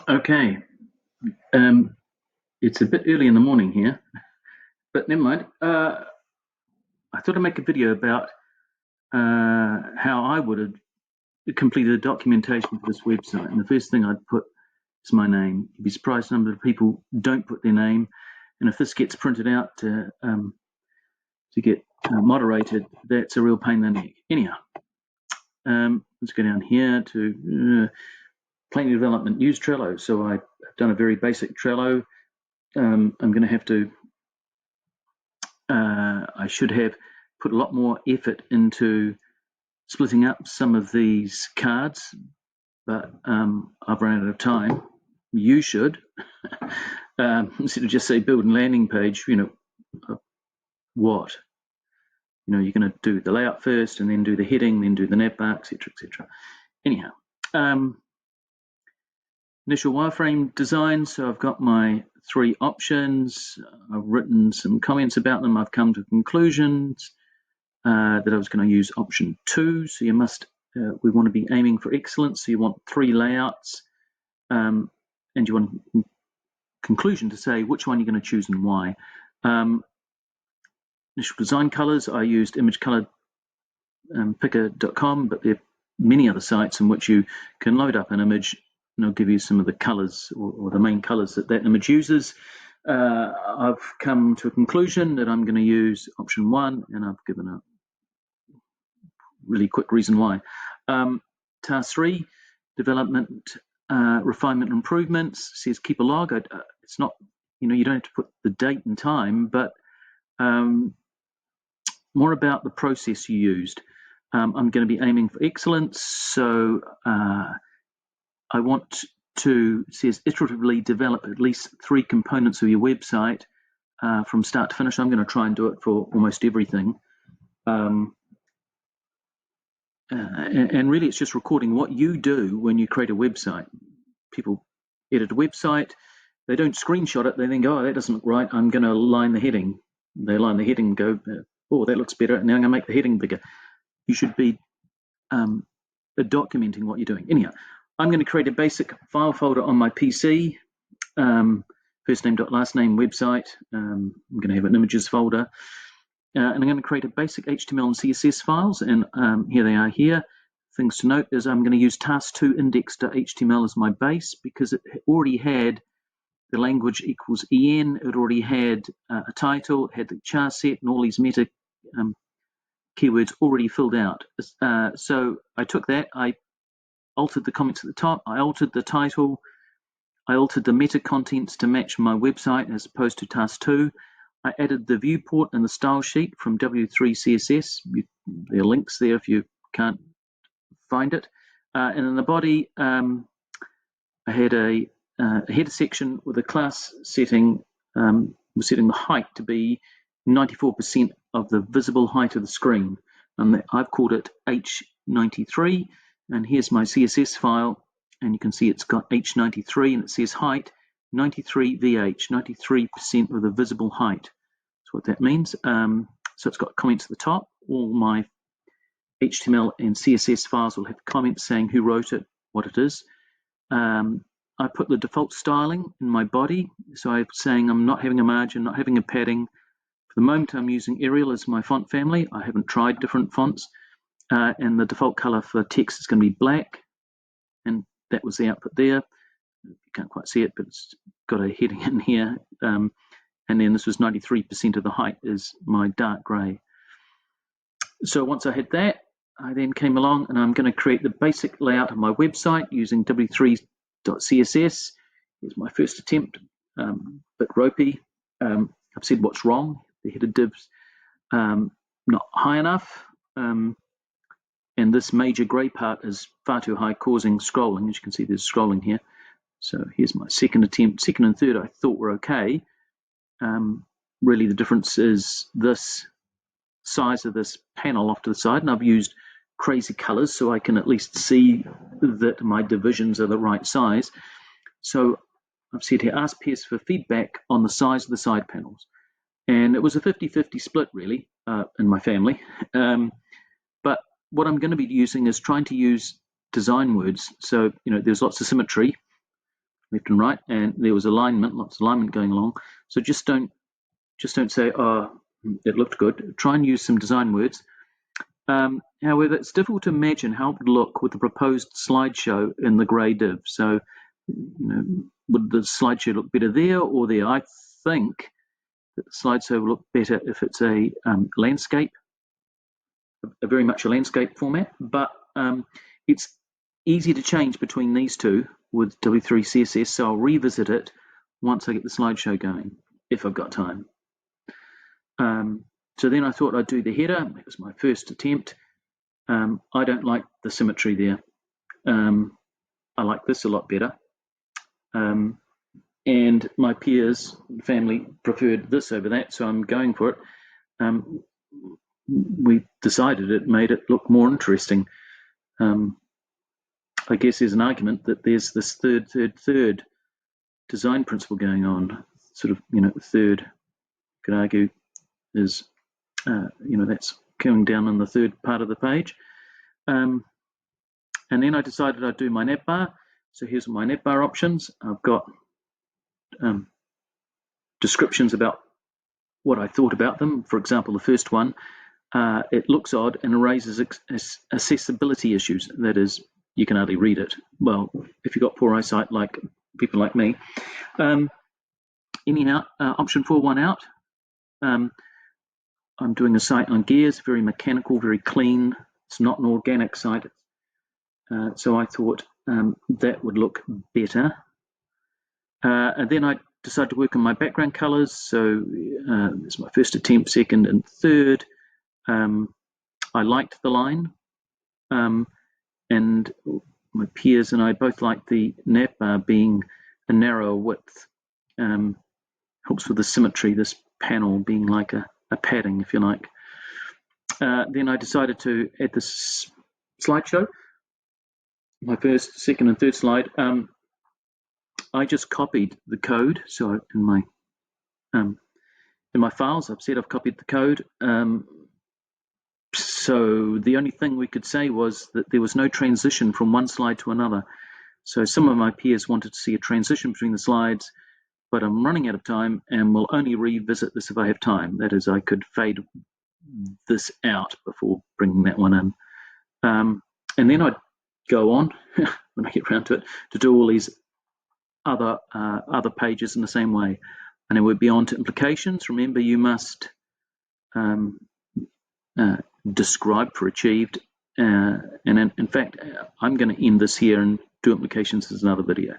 Okay, it's a bit early in the morning here, but never mind. I thought I'd make a video about how I would have completed the documentation for this website. And the first thing I'd put is my name. You'd be surprised the number of people don't put their name. And if this gets printed out to get moderated, that's a real pain in the neck. Anyhow, let's go down here to planning development. Use Trello. So I've done a very basic Trello. I'm going to have to I should have put a lot more effort into splitting up some of these cards, but I've run out of time. You should. Instead of just say build and landing page, what? You're going to do the layout first and then do the heading, then do the Netbar, etc., etc. Anyhow, initial wireframe design. So I've got my 3 options. I've written some comments about them. I've come to conclusions that I was going to use option 2. So you must, we want to be aiming for excellence. So you want 3 layouts, and you want conclusion to say which one you're going to choose and why. Initial design colors, I used imagecolorpicker.com, but there are many other sites in which you can load up an image, and I'll give you some of the colors or the main colors that image uses. I've come to a conclusion that I'm going to use option 1, and I've given a really quick reason why. Task 3, development, refinement, improvements, says keep a log. It's not, you don't have to put the date and time, but more about the process you used. I'm going to be aiming for excellence, so I want to, says iteratively develop at least 3 components of your website from start to finish. I'm going to try and do it for almost everything. And really it's just recording what you do when you create a website. People edit a website, they don't screenshot it, they think, oh, that doesn't look right, I'm going to line the heading. They line the heading and go, oh, that looks better, now I'm going to make the heading bigger. You should be documenting what you're doing. Anyhow, I'm going to create a basic file folder on my PC, first name, last name, website. I'm going to have an images folder. And I'm going to create a basic HTML and CSS files, and here they are here. Things to note is I'm going to use task2 index.html as my base because it already had the language equals en, it already had a title, it had the char set and all these meta keywords already filled out. So I took that, I altered the comments at the top, I altered the title, I altered the meta contents to match my website as opposed to task 2. I added the viewport and the style sheet from W3 CSS. There are links there if you can't find it. And in the body, I had a header section with a class setting. We're setting the height to be 94% of the visible height of the screen. And I've called it H93. And here's my CSS file. And you can see it's got H93 and it says height 93 VH, 93% of the visible height. That's what that means. So it's got comments at the top. All my HTML and CSS files will have comments saying who wrote it, what it is. I put the default styling in my body. So I'm saying I'm not having a margin, not having a padding. For the moment, I'm using Arial as my font family. I haven't tried different fonts. And the default color for text is going to be black. And that was the output there. You can't quite see it, but it's got a heading in here. And then this was 93% of the height is my dark gray. So once I had that, I then came along and I'm going to create the basic layout of my website using w3.css. Here's my first attempt, bit ropey. I've said what's wrong. The header divs not high enough. And this major gray part is far too high, causing scrolling. As you can see, there's scrolling here. So here's my second attempt. Second and third I thought were okay. Really the difference is this size of this panel off to the side, and I've used crazy colors so I can at least see that my divisions are the right size. So I've said here, ask peers for feedback on the size of the side panels. And it was a 50-50 split really in my family. But what I'm going to be using is trying to use design words. So, there's lots of symmetry. left and right, and there was alignment, lots of alignment going along. So just don't say, oh, it looked good. Try and use some design words. However, it's difficult to imagine how it would look with the proposed slideshow in the grey div. So, would the slideshow look better there or there? I think that the slideshow will look better if it's a landscape, very much a landscape format, but it's easy to change between these two with W3 CSS, so I'll revisit it once I get the slideshow going, if I've got time. So then I thought I'd do the header. It was my first attempt. I don't like the symmetry there. I like this a lot better. And my peers and family preferred this over that, so I'm going for it. We decided it made it look more interesting. I guess there's an argument that there's this third design principle going on. Sort of, third, you could argue, is that's going down in the third part of the page. And then I decided I'd do my Netbar. So here's my Netbar options. I've got descriptions about what I thought about them. For example, the first one, it looks odd and raises accessibility issues. That is, you can hardly read it. Well, if you've got poor eyesight like people like me. Anyhow, option 4, one out. I'm doing a site on gears, very mechanical, very clean. It's not an organic site. So I thought that would look better. And then I decided to work on my background colors. So it's my first attempt, second and third. I liked the line. And my peers and I both liked the navbar being a narrower width. Helps with the symmetry, this panel being like a padding, if you like. Then I decided to add this slideshow. My first, second, and third slide. I just copied the code. So in my files, I've said I've copied the code. So the only thing we could say was that there was no transition from one slide to another. So some of my peers wanted to see a transition between the slides, but I'm running out of time and will only revisit this if I have time. That is, I could fade this out before bringing that one in. And then I'd go on, when I get around to it, to do all these other pages in the same way. And then we'd be on to implications. Remember, you must describe for achieved. And in fact, I'm going to end this here and do implications as another video.